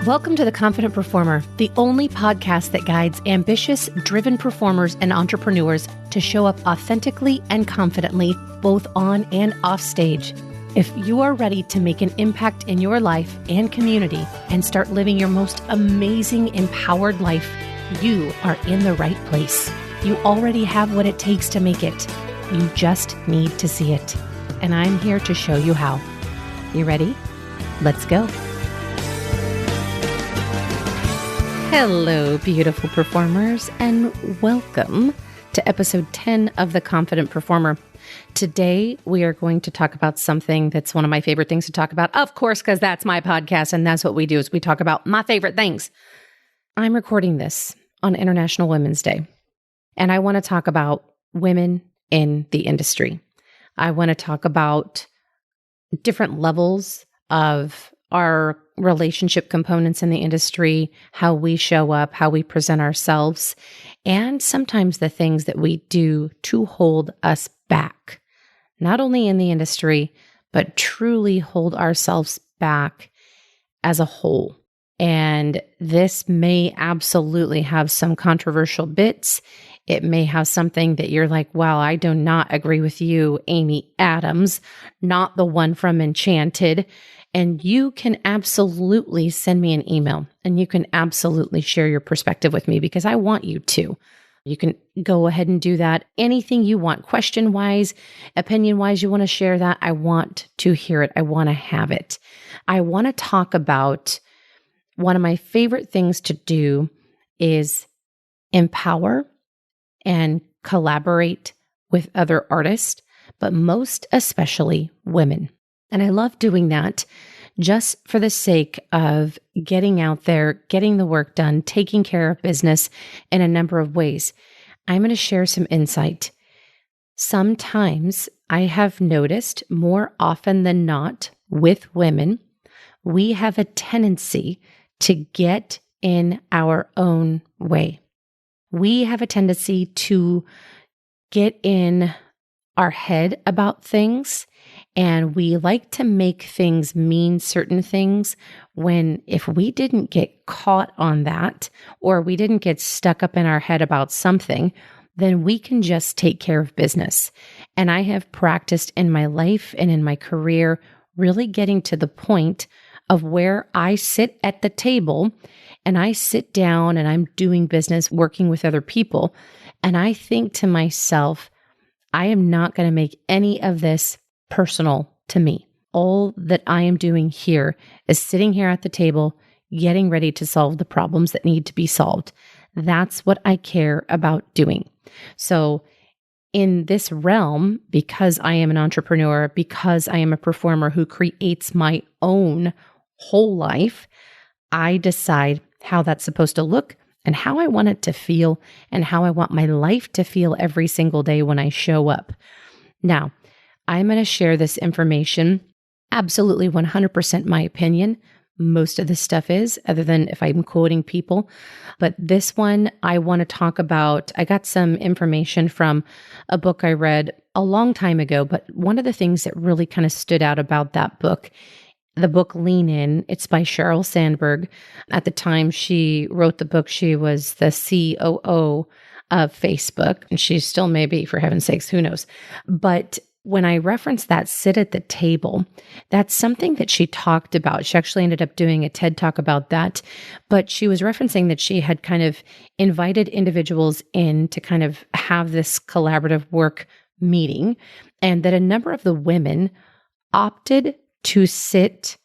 Welcome to The Confident Performer, the only podcast that guides ambitious, driven performers and entrepreneurs to show up authentically and confidently, both on and off stage. If you are ready to make an impact in your life and community and start living your most amazing, empowered life, you are in the right place. You already have what it takes to make it. You just need to see it. And I'm here to show you how. You ready? Let's go. Hello, beautiful performers, and welcome to episode 10 of The Confident Performer. Today, we are going to talk about something that's one of my favorite things to talk about, of course, because that's my podcast, and that's what we do, is we talk about my favorite things. I'm recording this on International Women's Day, and I want to talk about women in the industry. I want to talk about different levels of our relationship components in the industry, how we show up, how we present ourselves, and sometimes the things that we do to hold us back, not only in the industry, but truly hold ourselves back as a whole. And this may absolutely have some controversial bits. It may have something that you're like, wow, I do not agree with you, Amy Adams, not the one from Enchanted. And you can absolutely send me an email and you can absolutely share your perspective with me because I want you to. You can go ahead and do that. Anything you want, question-wise, opinion-wise, you want to share that. I want to hear it. I want to have it. I want to talk about one of my favorite things to do is empower and collaborate with other artists, but most especially women. And I love doing that just for the sake of getting out there, getting the work done, taking care of business in a number of ways. I'm going to share some insight. Sometimes I have noticed more often than not with women, we have a tendency to get in our own way. We have a tendency to get in our head about things, and we like to make things mean certain things when if we didn't get caught on that, or we didn't get stuck up in our head about something, then we can just take care of business. And I have practiced in my life and in my career really getting to the point of where I sit at the table and I sit down and I'm doing business, working with other people. And I think to myself, I am not going to make any of this personal to me. All that I am doing here is sitting here at the table, getting ready to solve the problems that need to be solved. That's what I care about doing. So in this realm, because I am an entrepreneur, because I am a performer who creates my own whole life, I decide how that's supposed to look and how I want it to feel and how I want my life to feel every single day when I show up. Now, I'm going to share this information, absolutely 100% my opinion. Most of this stuff is, other than if I'm quoting people. But this one, I want to talk about, I got some information from a book I read a long time ago, but one of the things that really kind of stood out about that book, the book Lean In, it's by Sheryl Sandberg. At the time she wrote the book, she was the COO of Facebook, and she still may be, for heaven's sakes, who knows. But when I referenced that sit at the table, that's something that she talked about. She actually ended up doing a TED Talk about that, but she was referencing that she had kind of invited individuals in to kind of have this collaborative work meeting, and that a number of the women opted to sit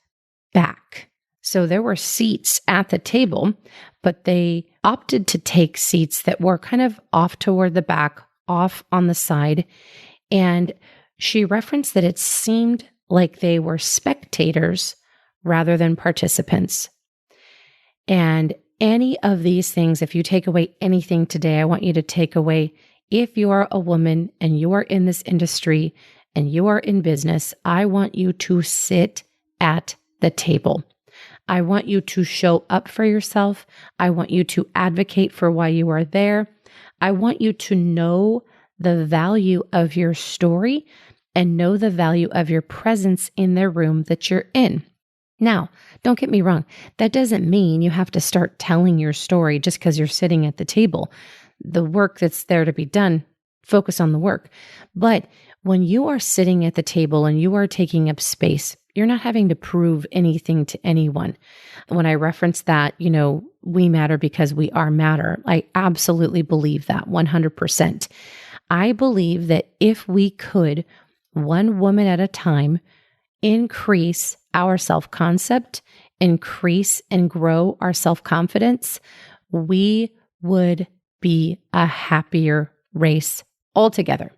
back. So there were seats at the table, but they opted to take seats that were kind of off toward the back, off on the side. And she referenced that it seemed like they were spectators rather than participants. And any of these things, if you take away anything today, I want you to take away, if you are a woman and you are in this industry and you are in business, I want you to sit at the table. I want you to show up for yourself. I want you to advocate for why you are there. I want you to know the value of your story and know the value of your presence in the room that you're in. Now, don't get me wrong. That doesn't mean you have to start telling your story just because you're sitting at the table. The work that's there to be done, focus on the work. But when you are sitting at the table and you are taking up space, you're not having to prove anything to anyone. When I reference that, we matter because we are matter, I absolutely believe that 100%. I believe that if we could, one woman at a time, increase our self-concept, increase and grow our self-confidence, we would be a happier race altogether.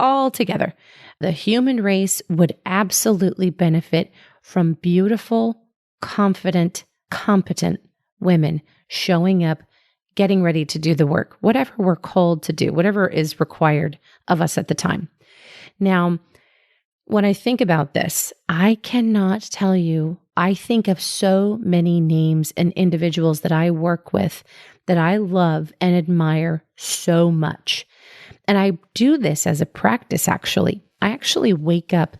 Altogether. The human race would absolutely benefit from beautiful, confident, competent women showing up, getting ready to do the work, whatever we're called to do, whatever is required of us at the time. Now, when I think about this, I cannot tell you, I think of so many names and individuals that I work with that I love and admire so much. And I do this as a practice, actually. I actually wake up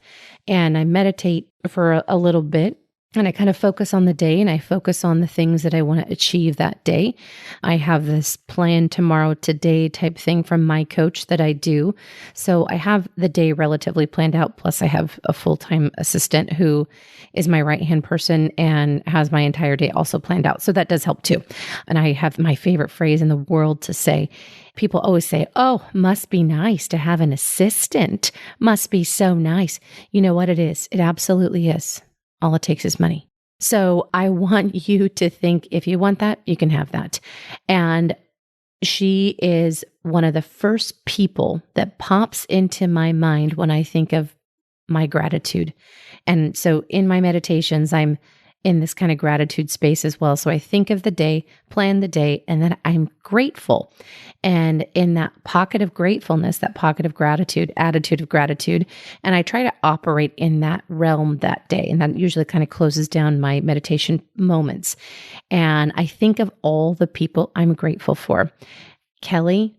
and I meditate for a little bit. And I kind of focus on the day and I focus on the things that I want to achieve that day. I have this plan tomorrow today type thing from my coach that I do. So I have the day relatively planned out. Plus I have a full-time assistant who is my right-hand person and has my entire day also planned out. So that does help too. And I have my favorite phrase in the world to say. People always say, oh, must be nice to have an assistant. Must be so nice. You know what it is? It absolutely is. All it takes is money. So I want you to think, if you want that, you can have that. And she is one of the first people that pops into my mind when I think of my gratitude. And so in my meditations, I'm in this kind of gratitude space as well. So I think of the day, plan the day, and then I'm grateful. And in that pocket of gratefulness, that pocket of gratitude, attitude of gratitude, and I try to operate in that realm that day. And that usually kind of closes down my meditation moments. And I think of all the people I'm grateful for. Kelly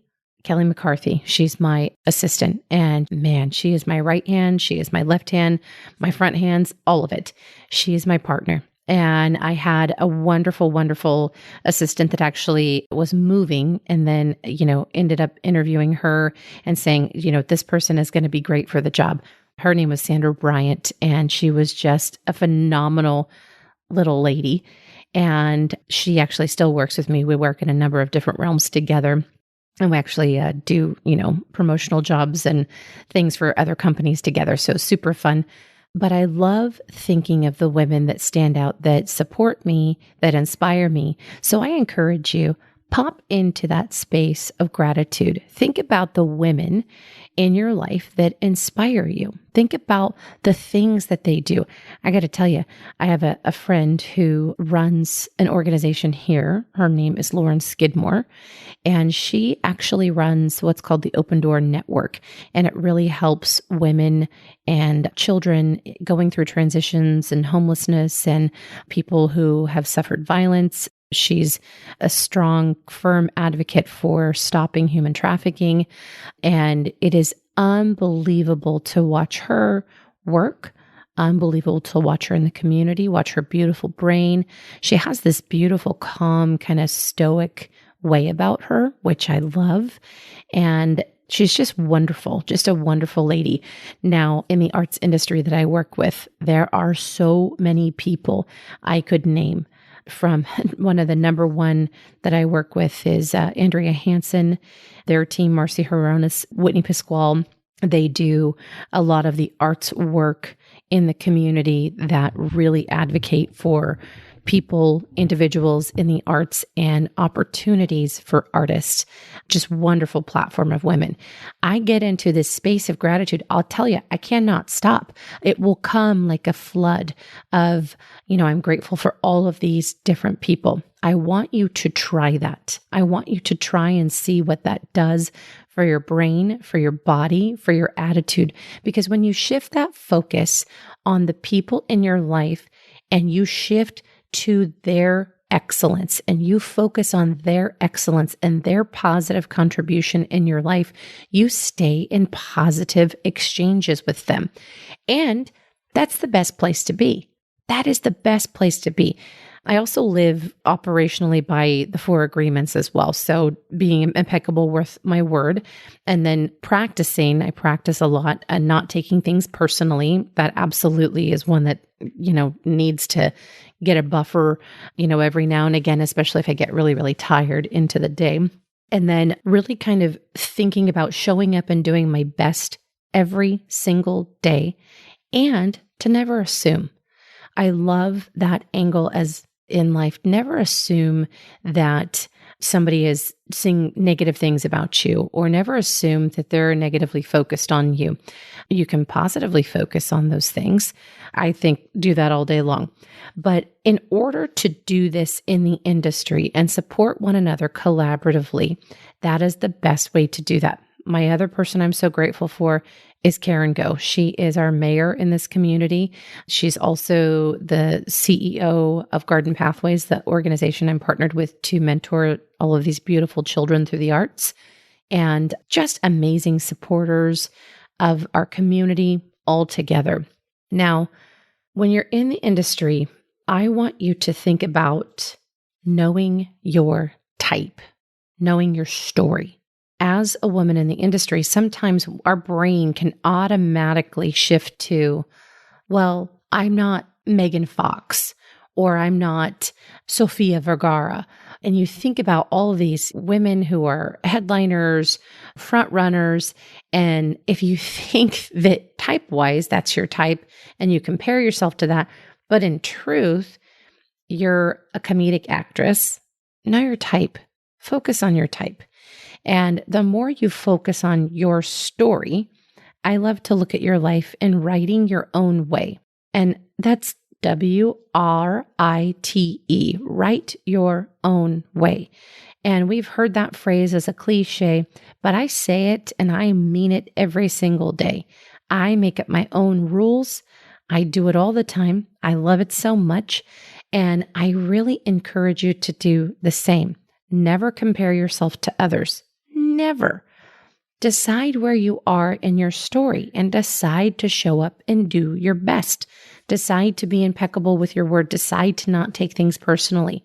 McCarthy, she's my assistant. And man, she is my right hand. She is my left hand, my front hands, all of it. She is my partner. And I had a wonderful, wonderful assistant that actually was moving and then, ended up interviewing her and saying, this person is going to be great for the job. Her name was Sandra Bryant, and she was just a phenomenal little lady. And she actually still works with me. We work in a number of different realms together. And we actually do, promotional jobs and things for other companies together. So super fun. But I love thinking of the women that stand out, that support me, that inspire me. So I encourage you, pop into that space of gratitude. Think about the women in your life that inspire you. Think about the things that they do. I got to tell you, I have a friend who runs an organization here. Her name is Lauren Skidmore, and she actually runs what's called the Open Door Network. And it really helps women and children going through transitions and homelessness and people who have suffered violence. She's a strong, firm advocate for stopping human trafficking. And it is unbelievable to watch her work, unbelievable to watch her in the community, watch her beautiful brain. She has this beautiful, calm, kind of stoic way about her, which I love. And she's just wonderful, just a wonderful lady. Now, in the arts industry that I work with, there are so many people I could name. From one of the number one that I work with is Andrea Hansen, their team, Marcy Horonis, Whitney Pasquale. They do a lot of the arts work in the community that really advocate for people, individuals in the arts and opportunities for artists. Just wonderful platform of women. I get into this space of gratitude. I'll tell you, I cannot stop. It will come like a flood of, I'm grateful for all of these different people. I want you to try that. I want you to try and see what that does for your brain, for your body, for your attitude. Because when you shift that focus on the people in your life and you shift to their excellence and you focus on their excellence and their positive contribution in your life, you stay in positive exchanges with them. And that's the best place to be. that is the best place to be. I also live operationally by the 4 agreements as well. So being impeccable with my word, and then practicing, I practice a lot and not taking things personally. That absolutely is one that, needs to get a buffer, every now and again, especially if I get really, really tired into the day. And then really kind of thinking about showing up and doing my best every single day, and to never assume. I love that angle as in life. Never assume that somebody is saying negative things about you, or never assume that they're negatively focused on you. You can positively focus on those things. I think do that all day long. But in order to do this in the industry and support one another collaboratively, that is the best way to do that. My other person I'm so grateful for is Karen Go. She is our mayor in this community. She's also the CEO of Garden Pathways, the organization I'm partnered with to mentor all of these beautiful children through the arts, and just amazing supporters of our community all together. Now, when you're in the industry, I want you to think about knowing your type, knowing your story. As a woman in the industry, sometimes our brain can automatically shift to, well, I'm not Megan Fox, or I'm not Sofia Vergara. And you think about all of these women who are headliners, front runners. And if you think that type-wise, that's your type, and you compare yourself to that, but in truth, you're a comedic actress, know your type. Focus on your type. And the more you focus on your story, I love to look at your life in writing your own way. And that's WRITE, write your own way. And we've heard that phrase as a cliche, but I say it and I mean it every single day. I make up my own rules. I do it all the time. I love it so much. And I really encourage you to do the same. Never compare yourself to others. Never. Decide where you are in your story and decide to show up and do your best. Decide to be impeccable with your word. Decide to not take things personally.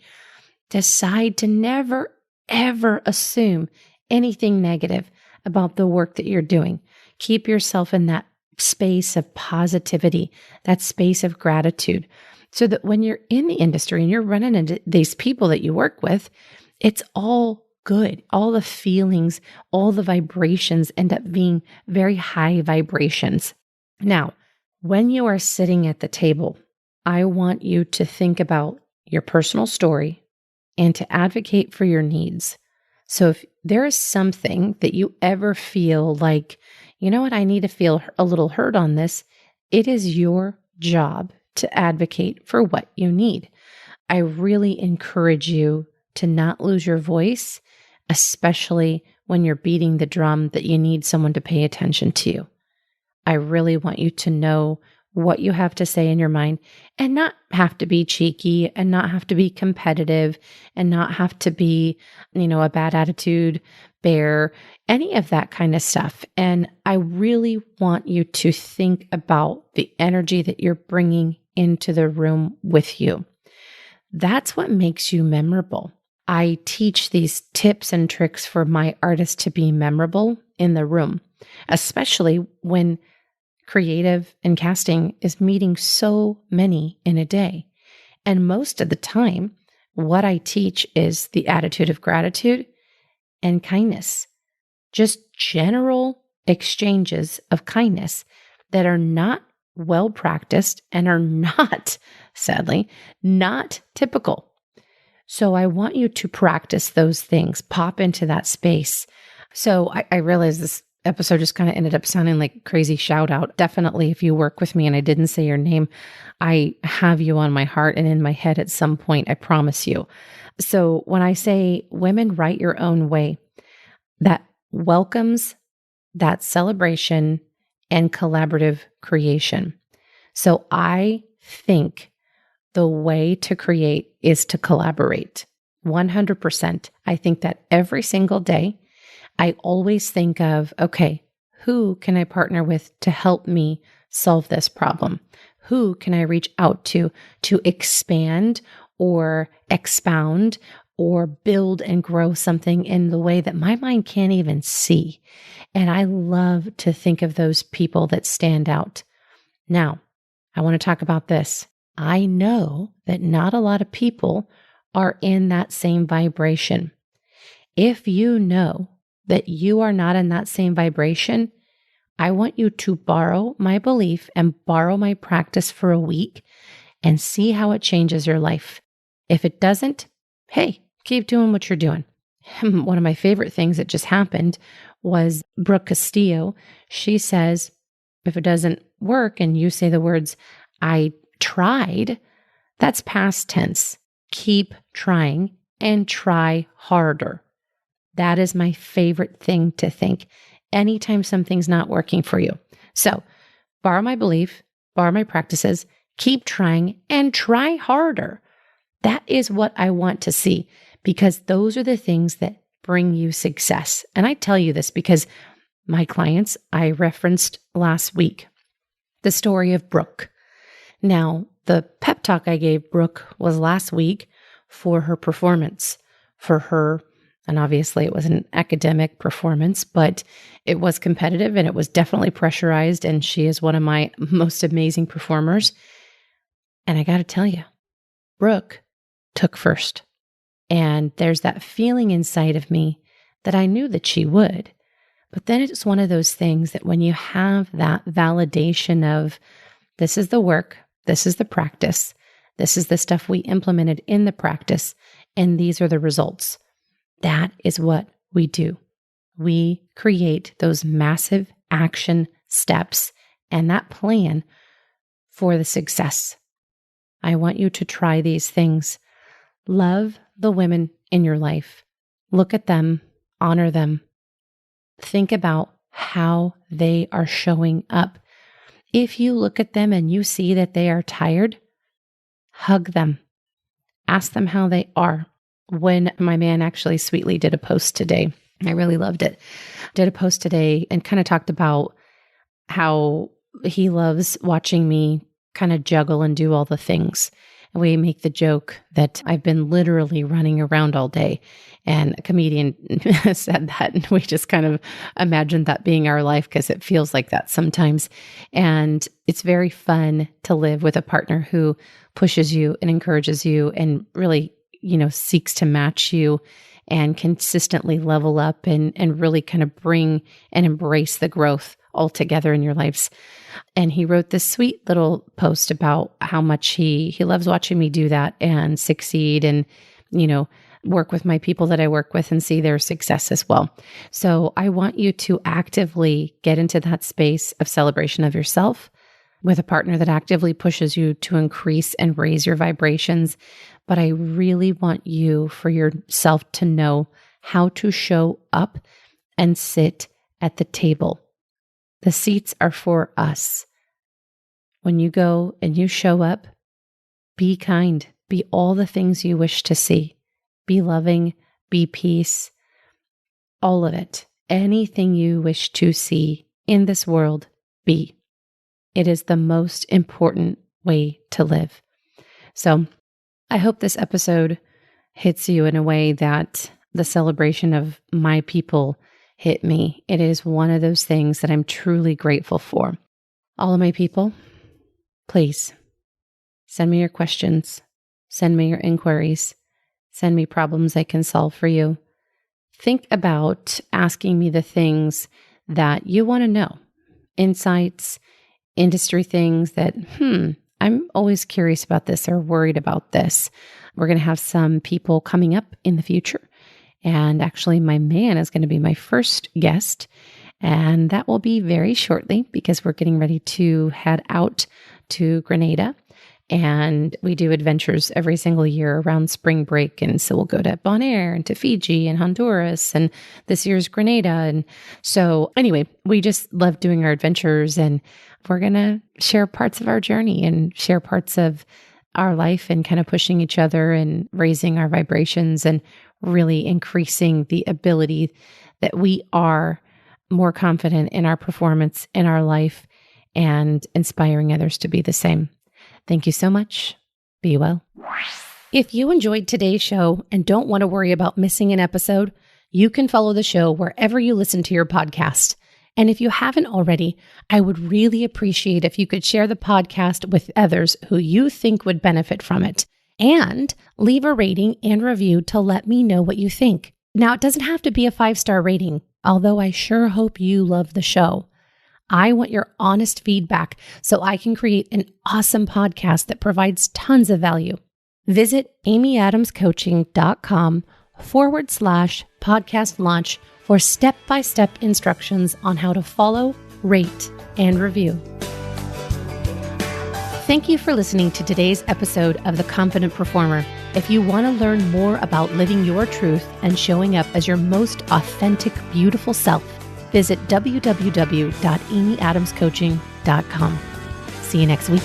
Decide to never, ever assume anything negative about the work that you're doing. Keep yourself in that space of positivity, that space of gratitude, so that when you're in the industry and you're running into these people that you work with, it's all good. All the feelings, all the vibrations end up being very high vibrations. Now, when you are sitting at the table, I want you to think about your personal story and to advocate for your needs. So if there is something that you ever feel like, you know what, I need to feel a little hurt on this, it is your job to advocate for what you need. I really encourage you to not lose your voice, especially when you're beating the drum that you need someone to pay attention to you. I really want you to know what you have to say in your mind and not have to be cheeky and not have to be competitive and not have to be, a bad attitude bear, any of that kind of stuff. And I really want you to think about the energy that you're bringing into the room with you. That's what makes you memorable. I teach these tips and tricks for my artists to be memorable in the room, especially when creative and casting is meeting so many in a day. And most of the time, what I teach is the attitude of gratitude and kindness, just general exchanges of kindness that are not well practiced and are not, sadly, not typical. So I want you to practice those things, pop into that space. So I realize this episode just kind of ended up sounding like crazy shout out. Definitely, if you work with me and I didn't say your name, I have you on my heart and in my head at some point, I promise you. So when I say women write your own way, that welcomes that celebration and collaborative creation. So I think the way to create is to collaborate 100%. I think that every single day, I always think of, okay, who can I partner with to help me solve this problem? Who can I reach out to expand or expound or build and grow something in the way that my mind can't even see? And I love to think of those people that stand out. Now, I want to talk about this. I know that not a lot of people are in that same vibration. If you know that you are not in that same vibration, I want you to borrow my belief and borrow my practice for a week and see how it changes your life. If it doesn't, hey, keep doing what you're doing. One of my favorite things that just happened was Brooke Castillo. She says, if it doesn't work and you say the words, I tried, that's past tense. Keep trying and try harder. That is my favorite thing to think anytime something's not working for you. So borrow my belief, borrow my practices, keep trying and try harder. That is what I want to see, because those are the things that bring you success. And I tell you this because my clients, I referenced last week the story of Brooke. Now, the pep talk I gave Brooke was last week for her performance, for her, and obviously it was an academic performance, but it was competitive and it was definitely pressurized. And she is one of my most amazing performers. And I got to tell you, Brooke took first. And there's that feeling inside of me that I knew that she would. But then it's one of those things that when you have that validation of this is the work, this is the practice, this is the stuff we implemented in the practice, and these are the results. That is what we do. We create those massive action steps and that plan for the success. I want you to try these things. Love the women in your life. Look at them, honor them. Think about how they are showing up. If you look at them and you see that they are tired, hug them. Ask them how they are. When my man actually sweetly did a post today, I really loved it. Did a post today and kind of talked about how he loves watching me kind of juggle and do all the things. And we make the joke that I've been literally running around all day. And a comedian said that, and we just kind of imagined that being our life because it feels like that sometimes. And it's very fun to live with a partner who pushes you and encourages you and really, seeks to match you and consistently level up and really kind of bring and embrace the growth all together in your lives. And he wrote this sweet little post about how much he loves watching me do that and succeed and, work with my people that I work with and see their success as well. So I want you to actively get into that space of celebration of yourself with a partner that actively pushes you to increase and raise your vibrations. But I really want you for yourself to know how to show up and sit at the table. The seats are for us. When you go and you show up, be kind, be all the things you wish to see. Be loving, be peace, all of it. Anything you wish to see in this world, be. It is the most important way to live. So I hope this episode hits you in a way that the celebration of my people hit me. It is one of those things that I'm truly grateful for. All of my people, please send me your questions, send me your inquiries, send me problems I can solve for you. Think about asking me the things that you want to know, insights, industry things that, I'm always curious about this or worried about this. We're going to have some people coming up in the future. And actually, my man is going to be my first guest. And that will be very shortly because we're getting ready to head out to Grenada. And we do adventures every single year around spring break. And so we'll go to Bonaire and to Fiji and Honduras and this year's Grenada. And so anyway, we just love doing our adventures, and we're going to share parts of our journey and share parts of our life and kind of pushing each other and raising our vibrations and really increasing the ability that we are more confident in our performance in our life and inspiring others to be the same. Thank you so much. Be well. If you enjoyed today's show and don't want to worry about missing an episode, you can follow the show wherever you listen to your podcast. And if you haven't already, I would really appreciate if you could share the podcast with others who you think would benefit from it. And leave a rating and review to let me know what you think. Now, it doesn't have to be a 5-star rating, although I sure hope you love the show. I want your honest feedback so I can create an awesome podcast that provides tons of value. Visit amyadamscoaching.com/podcast launch for step-by-step instructions on how to follow, rate, and review. Thank you for listening to today's episode of The Confident Performer. If you want to learn more about living your truth and showing up as your most authentic, beautiful self, visit www.amyadamscoaching.com. See you next week.